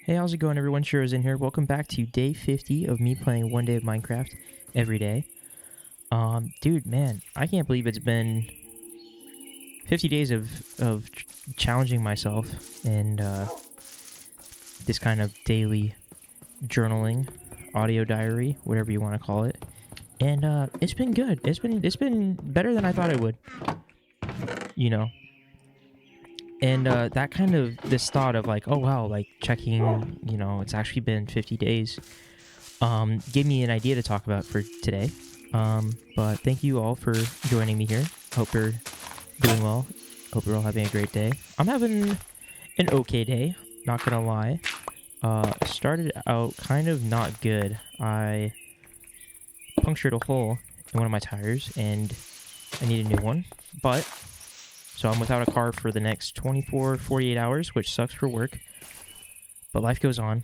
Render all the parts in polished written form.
Hey, how's it going, everyone? Shuirozen here. Welcome back to day 50 of me playing one day of Minecraft every day. Dude, man, I can't believe it's been 50 days of challenging myself and this kind of daily journaling, audio diary, whatever you want to call it. And it's been good. It's been better than I thought it would. You know. And that kind of, this thought of like, oh wow, like checking, it's actually been 50 days, gave me an idea to talk about for today. But thank you all for joining me here. Hope you're doing well. Hope you're all having a great day. I'm having an okay day, not gonna lie. Started out kind of not good. I punctured a hole in one of my tires and I need a new one, but so I'm without a car for the next 24, 48 hours, which sucks for work. But life goes on,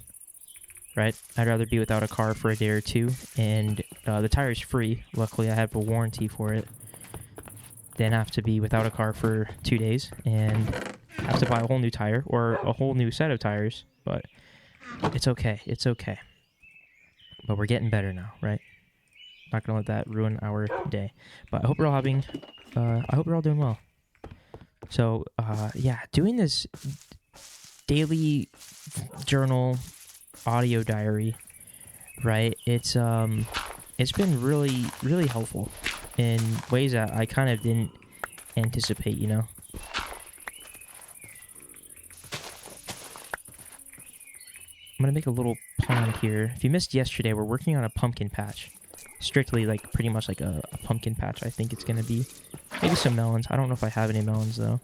right? I'd rather be without a car for a day or two. And the tire's free. Luckily, I have a warranty for it. Then have to be without a car for 2 days and have to buy a whole new tire or a whole new set of tires. But it's okay. It's okay. But we're getting better now, right? Not gonna let that ruin our day. But I hope we're all having. I hope we're all doing well. So, yeah, doing this daily journal audio diary, right? It's been really, really helpful in ways that I kind of didn't anticipate, you know? I'm gonna make a little pond here. If you missed yesterday, we're working on a pumpkin patch. Strictly, like, pretty much like a pumpkin patch, I think it's gonna be. Maybe some melons. I don't know if I have any melons, though.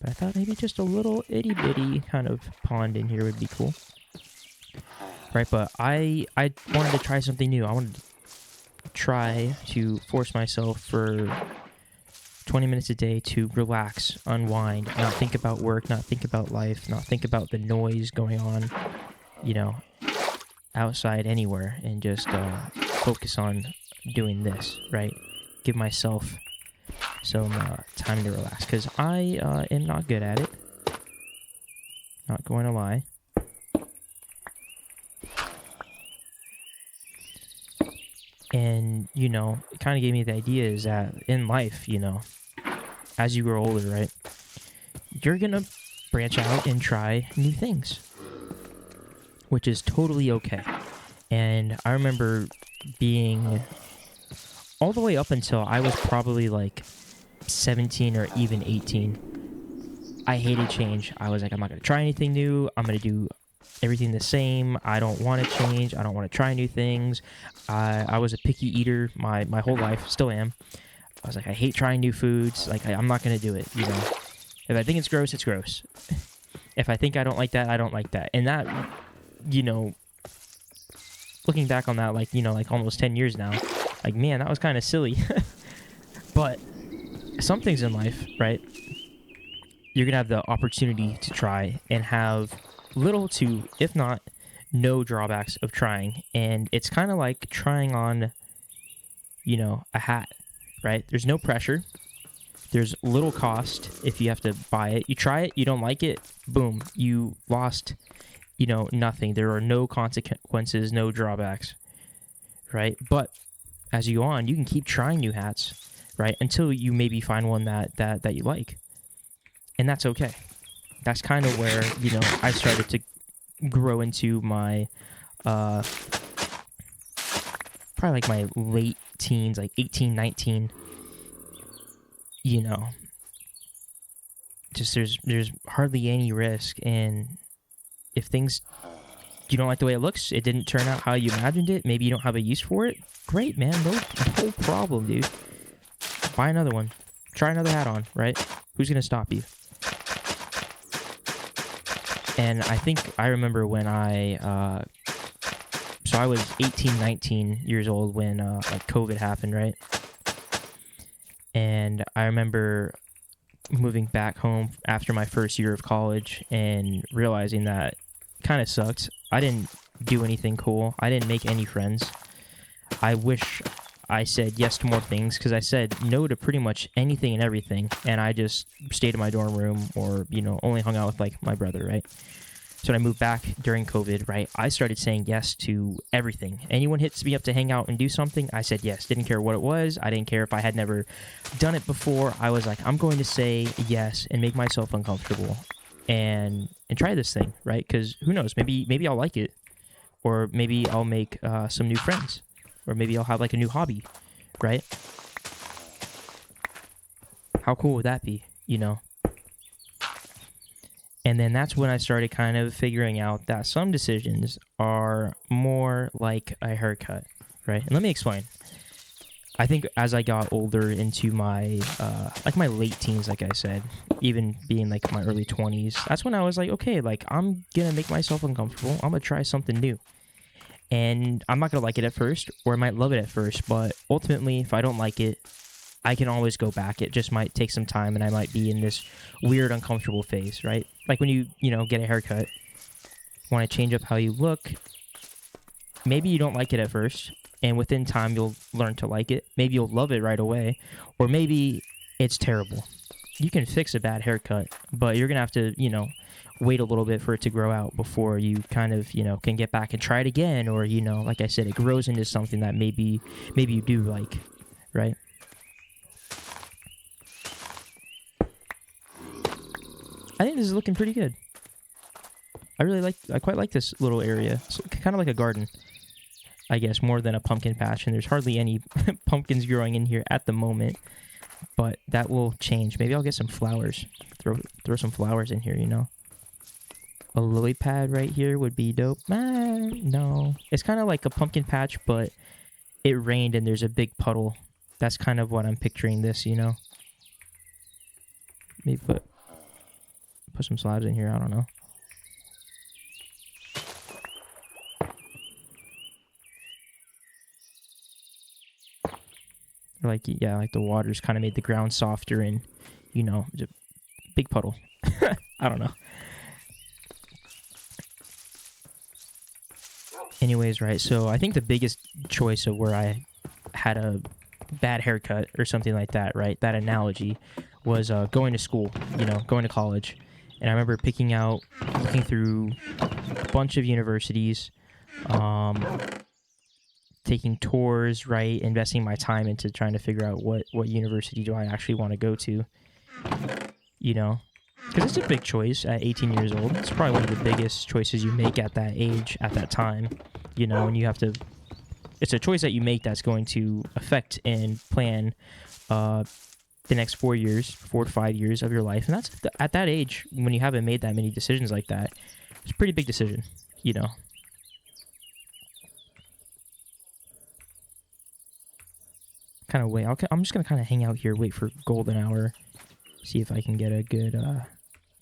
But I thought maybe just a little itty-bitty kind of pond in here would be cool. Right, but I wanted to try something new. I wanted to try to force myself for 20 minutes a day to relax, unwind, not think about work, not think about life, not think about the noise going on, outside anywhere, and just focus on doing this, right? Give myself some time to relax, because I am not good at it. Not going to lie. And, it kind of gave me the idea is that in life, as you grow older, right, you're going to branch out and try new things, which is totally okay. And I remember being all the way up until I was probably like 17 or even 18. I hated change. I was like, I'm not going to try anything new. I'm going to do everything the same. I don't want to change. I don't want to try new things. I was a picky eater my whole life. Still am. I was like, I hate trying new foods. Like, I'm not going to do it, If I think it's gross, it's gross. If I think I don't like that, I don't like that. And that, looking back on that, like almost 10 years now, like, man, that was kind of silly. But some things in life, right, you're going to have the opportunity to try and have little to, if not, no drawbacks of trying. And it's kind of like trying on, a hat, right? There's no pressure. There's little cost if you have to buy it. You try it, you don't like it, boom, you lost, nothing. There are no consequences, no drawbacks, right? But as you go on, you can keep trying new hats, right? Until you maybe find one that you like. And that's okay. That's kind of where, I started to grow into my, probably like my late teens, like 18, 19, just there's hardly any risk. And if things, you don't like the way it looks, it didn't turn out how you imagined it, maybe you don't have a use for it, great, man, no problem, dude. Buy another one. Try another hat on, right? Who's going to stop you? And I remember when so I was 18, 19 years old when like COVID happened, right? And I remember moving back home after my first year of college and realizing that kind of sucked. I didn't do anything cool. I didn't make any friends. I wish I said yes to more things, because I said no to pretty much anything and everything, and I just stayed in my dorm room or, only hung out with, like, my brother, right? So when I moved back during COVID, right, I started saying yes to everything. Anyone hits me up to hang out and do something, I said yes. Didn't care what it was. I didn't care if I had never done it before. I was like, I'm going to say yes and make myself uncomfortable and try this thing, right? Because who knows? Maybe I'll like it, or maybe I'll make some new friends, or maybe I'll have like a new hobby, right? How cool would that be, you know? And then that's when I started kind of figuring out that some decisions are more like a haircut, right? And let me explain. I think as I got older into my like my late teens, like I said, even being like my early 20s, that's when I was like, okay, like I'm gonna make myself uncomfortable. I'm gonna try something new. And I'm not gonna like it at first, or I might love it at first, but ultimately, if I don't like it, I can always go back. It just might take some time, and I might be in this weird, uncomfortable phase, right? Like when you get a haircut, want to change up how you look. Maybe you don't like it at first, and within time you'll learn to like it. Maybe you'll love it right away, or maybe it's terrible. You can fix a bad haircut, but you're gonna have to, wait a little bit for it to grow out before you kind of, can get back and try it again, or like I said, it grows into something that maybe you do like, right? I think this is looking pretty good. I quite like this little area. It's kind of like a garden, I guess, more than a pumpkin patch. And there's hardly any pumpkins growing in here at the moment, but that will change. Maybe I'll get some flowers. Throw some flowers in here, A lily pad right here would be dope. No. It's kind of like a pumpkin patch, but it rained and there's a big puddle. That's kind of what I'm picturing this, Maybe put some slabs in here. I don't know. Like the water's kind of made the ground softer, and it's a big puddle. I don't know. Anyways, right, so I think the biggest choice of where I had a bad haircut or something like that, right, that analogy, was going to school, going to college. And I remember looking through a bunch of universities, taking tours, right, investing my time into trying to figure out what university do I actually want to go to, because it's a big choice at 18 years old. It's probably one of the biggest choices you make at that age, at that time, and you have to, it's a choice that you make that's going to affect and plan the next 4 to 5 years of your life. And that's at that age, when you haven't made that many decisions like that, it's a pretty big decision, Kind of wait. I'm just gonna kind of hang out here, wait for golden hour, see if I can get a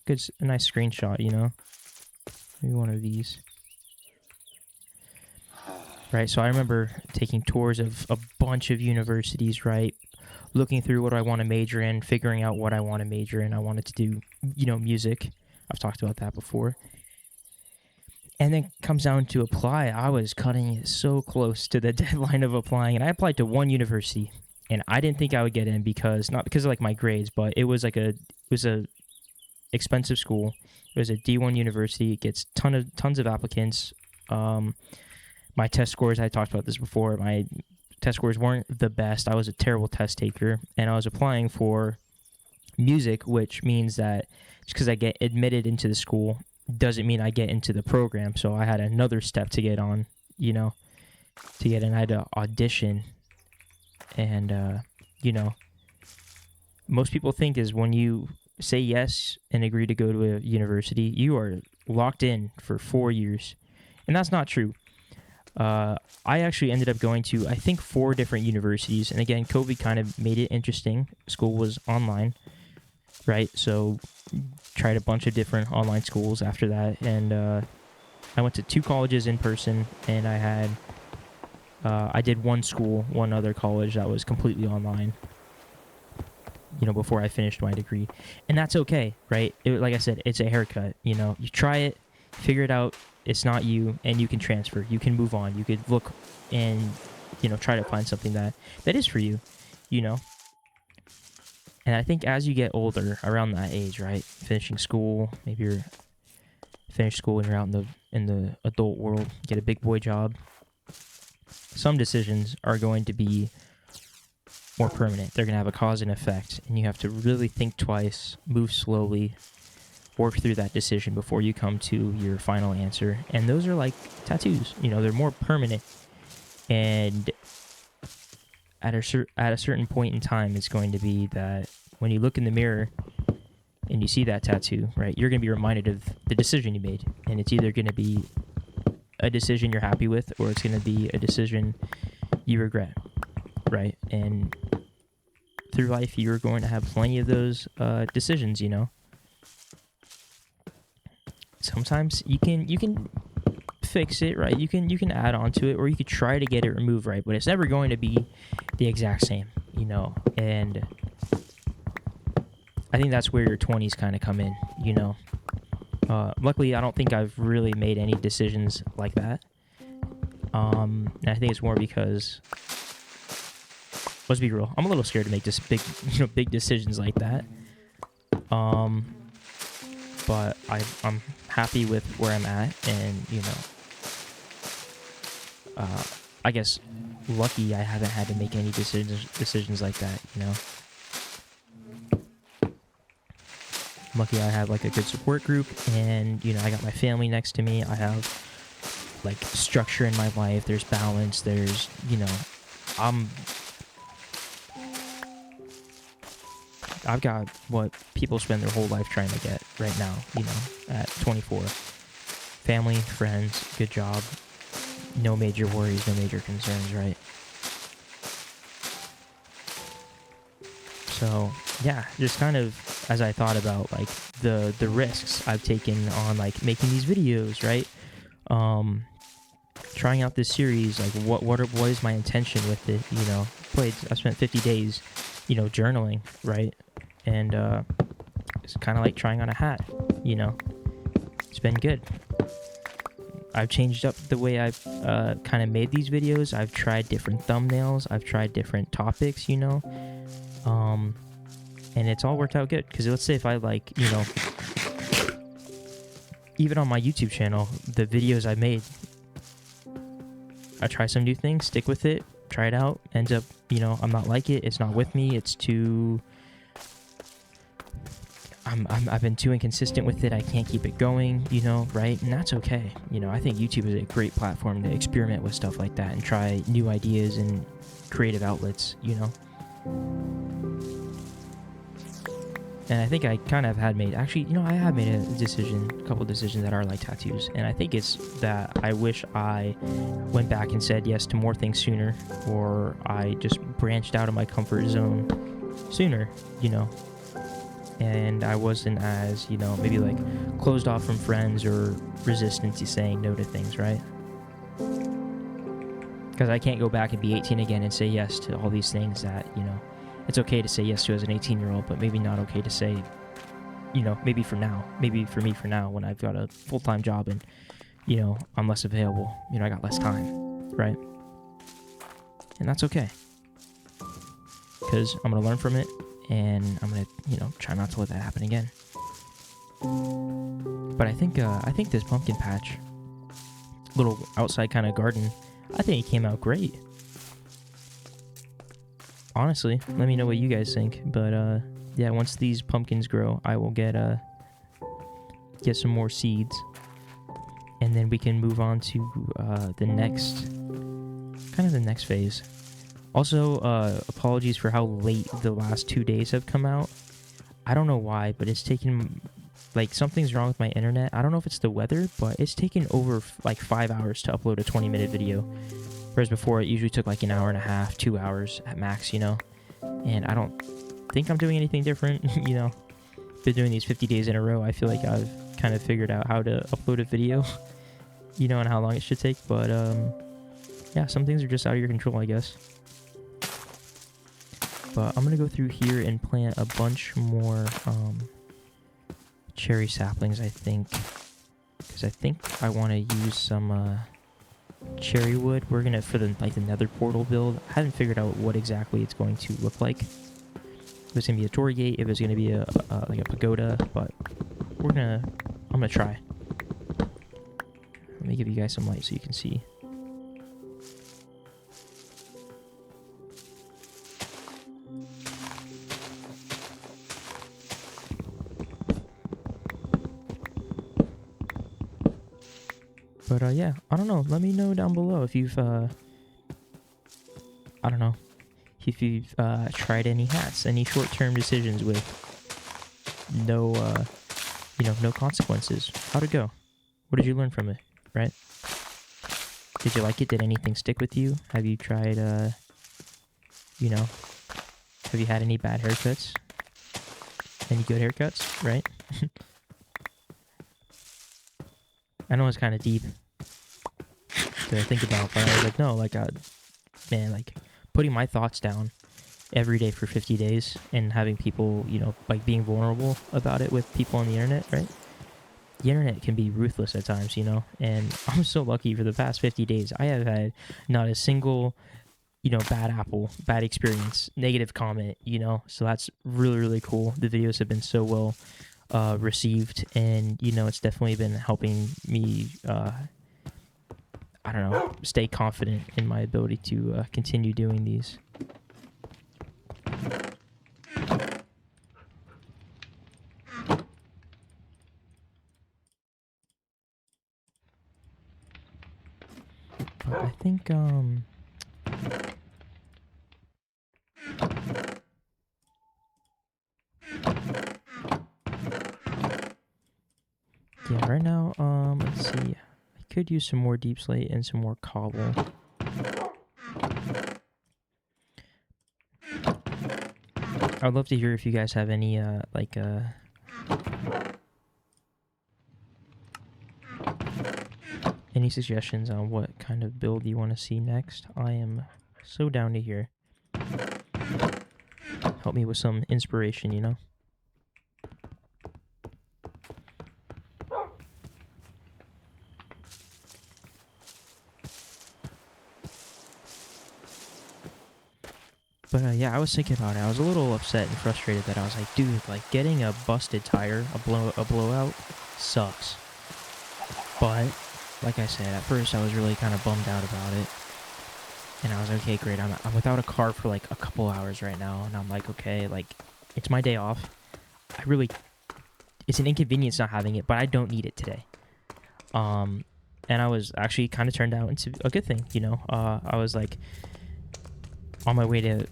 a nice screenshot. Maybe one of these. Right. So I remember taking tours of a bunch of universities. Right. Looking through what I want to major in, figuring out what I want to major in. I wanted to do, music. I've talked about that before. And then comes down to apply. I was cutting it so close to the deadline of applying, and I applied to one university, and I didn't think I would get in not because of like my grades, but it was a expensive school. It was a D1 university. It gets tons of applicants. My test scores, I talked about this before. My test scores weren't the best. I was a terrible test taker, and I was applying for music, which means that just because I get admitted into the school doesn't mean I get into the program. So I had another step to get on, to get in. I had to audition. And, most people think is when you say yes and agree to go to a university, you are locked in for 4 years. And that's not true. I actually ended up going to, I think, 4 different universities. And again, COVID kind of made it interesting. School was online, right? So tried a bunch of different online schools after that, and I went to 2 colleges in person, and I did one other college that was completely online, before I finished my degree. And that's okay, right? Like I said, it's a haircut. You try it, figure it out, it's not you, and you can transfer, you can move on, you could look and try to find something that is for you. And I think as you get older, around that age, right, finishing school, maybe you're finish school and you're out in the adult world, get a big boy job, some decisions are going to be more permanent. They're going to have a cause and effect, and you have to really think twice, move slowly, work through that decision before you come to your final answer. And those are like tattoos, you know, they're more permanent. And at a certain point in time, it's going to be that when you look in the mirror and you see that tattoo, right, you're going to be reminded of the decision you made. And it's either going to be a decision you're happy with, or it's going to be a decision you regret, right? And through life, you're going to have plenty of those decisions, you know. Sometimes you can fix it, right? You can add on to it, or you could try to get it removed, right? But it's never going to be the exact same, you know. And I think that's where your 20s kind of come in, you know. Luckily, I don't think I've really made any decisions like that. And I think it's more because, let's be real, I'm a little scared to make this big decisions like that. But I'm happy with where I'm at, and you know, I guess lucky I haven't had to make any decisions like that, you know. Lucky I have like a good support group, and you know, I got my family next to me. I have like structure in my life. There's balance. There's, you know, I've got what people spend their whole life trying to get right now, you know, at 24. Family, friends, good job, no major worries, no major concerns, right? So yeah, just kind of as I thought about like the risks I've taken on like making these videos, right? Trying out this series, like what is my intention with it? You know, I spent 50 days, you know, journaling, right? And it's kind of like trying on a hat, you know. It's been good. I've changed up the way I've kind of made these videos. I've tried different thumbnails. I've tried different topics, you know. And it's all worked out good. Because let's say if I like, you know, even on my YouTube channel, the videos I made, I try some new things, stick with it, try it out, ends up, you know, I'm not like it, it's not with me, it's too... I've been too inconsistent with it, I can't keep it going, you know, right? And that's okay. You know, I think YouTube is a great platform to experiment with stuff like that and try new ideas and creative outlets, you know? And I think I kind of had made, actually, you know, I have made a couple decisions that are like tattoos. And I think it's that I wish I went back and said yes to more things sooner, or I just branched out of my comfort zone sooner, you know? And I wasn't as, you know, maybe like closed off from friends or resistant to saying no to things, right? Because I can't go back and be 18 again and say yes to all these things that, you know, it's okay to say yes to as an 18-year-old, but maybe not okay to say, you know, maybe for me for now when I've got a full-time job and, you know, I'm less available, you know, I got less time, right? And that's okay. Because I'm going to learn from it, and I'm going to, you know, try not to let that happen again. But I think this pumpkin patch, little outside kind of garden, I think it came out great. Honestly, let me know what you guys think. But yeah, once these pumpkins grow, I will get some more seeds, and then we can move on to the next phase. Also, apologies for how late the last 2 days have come out. I don't know why, but it's taken, like, something's wrong with my internet. I don't know if it's the weather, but it's taken over like 5 hours to upload a 20-minute video. Whereas before, it usually took like an hour and a half, 2 hours at max, you know? And I don't think I'm doing anything different, you know? Been doing these 50 days in a row. I feel like I've kind of figured out how to upload a video, you know, and how long it should take. But, yeah, some things are just out of your control, I guess. But I'm going to go through here and plant a bunch more cherry saplings, I think. Because I think I want to use some cherry wood. We're going to, for the nether portal build, I haven't figured out what exactly it's going to look like. If it's going to be a torii gate, if it's going to be like a pagoda, but I'm going to try. Let me give you guys some light so you can see. But yeah, I don't know. Let me know down below if you've I don't know if you've tried any hats, any short-term decisions with no no consequences. How'd it go? What did you learn from it? Right? Did you like it? Did anything stick with you? Have you tried have you had any bad haircuts? Any good haircuts? Right? I know it's kind of deep to think about, but I was like, no, like, man, like, putting my thoughts down every day for 50 days and having people, like, being vulnerable about it with people on the internet, right? The internet can be ruthless at times, and I'm so lucky for the past 50 days. I have had not a single, bad apple, bad experience, negative comment, so that's really, really cool. The videos have been so well received, and it's definitely been helping me I don't know, stay confident in my ability to continue doing these. But I think yeah, right now, let's see. I could use some more deep slate and some more cobble. I would love to hear if you guys have any, any suggestions on what kind of build you want to see next. I am so down to hear. Help me with some inspiration, But yeah, I was thinking about it. I was a little upset and frustrated that I was like, dude, like getting a busted tire, a blowout, sucks. But like I said, at first I was really kind of bummed out about it, and I was like, okay, great. I'm without a car for like a couple hours right now, and I'm like, okay, like it's my day off. It's an inconvenience not having it, but I don't need it today. And I was actually kind of turned out into a good thing, I was like on my way to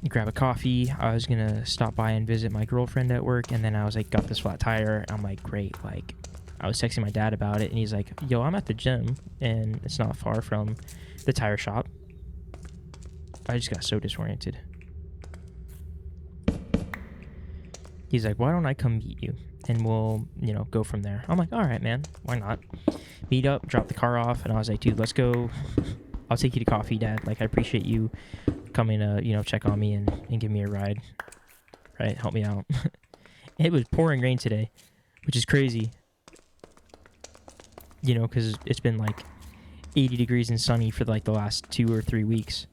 grab a coffee. I was gonna stop by and visit my girlfriend at work, and then I was like, got this flat tire. I'm like, great. Like, I was texting my dad about it, and he's like, yo, I'm at the gym, and it's not far from the tire shop. I just got so disoriented. He's like, why don't I come meet you, and we'll, go from there. I'm like, all right, man, why not? Meet up, drop the car off, and I was like, dude, let's go. I'll take you to coffee, Dad. Like, I appreciate you coming to, check on me and give me a ride. Right? Help me out. It was pouring rain today, which is crazy. Because it's been like 80 degrees and sunny for like the last 2 or 3 weeks.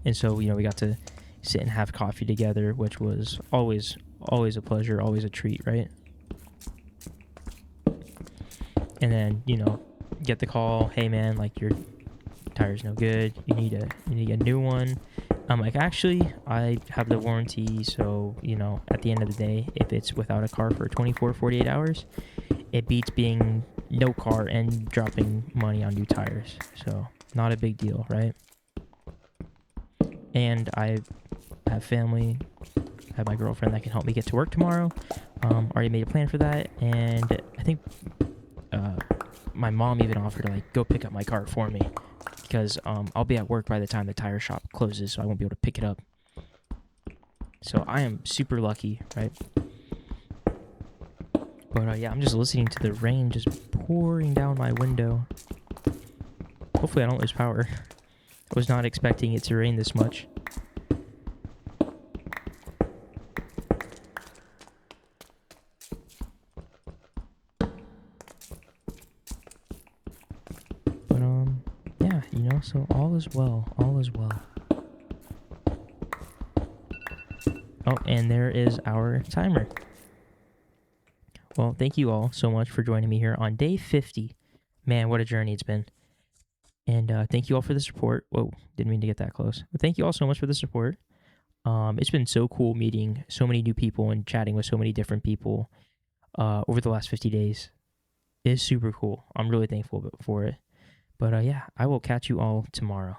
And so, we got to sit and have coffee together, which was always a pleasure, always a treat, right? And then, get the call, hey man, like your tire's no good, you need a new one. I'm like, actually, I have the warranty, so at the end of the day, if it's without a car for 48 hours, it beats being no car and dropping money on new tires. So not a big deal, right? And I have family, I have my girlfriend that can help me get to work tomorrow. Already made a plan for that, and I think my mom even offered to like go pick up my car for me, because I'll be at work by the time the tire shop closes, so I won't be able to pick it up. So I am super lucky, right? But yeah, I'm just listening to the rain just pouring down my window. Hopefully I don't lose power. I was not expecting it to rain this much. Yeah, so all is well, all is well. Oh, and there is our timer. Well, thank you all so much for joining me here on day 50. Man, what a journey it's been. And thank you all for the support. Whoa, didn't mean to get that close. But thank you all so much for the support. It's been so cool meeting so many new people and chatting with so many different people over the last 50 days. It is super cool. I'm really thankful for it. But yeah, I will catch you all tomorrow.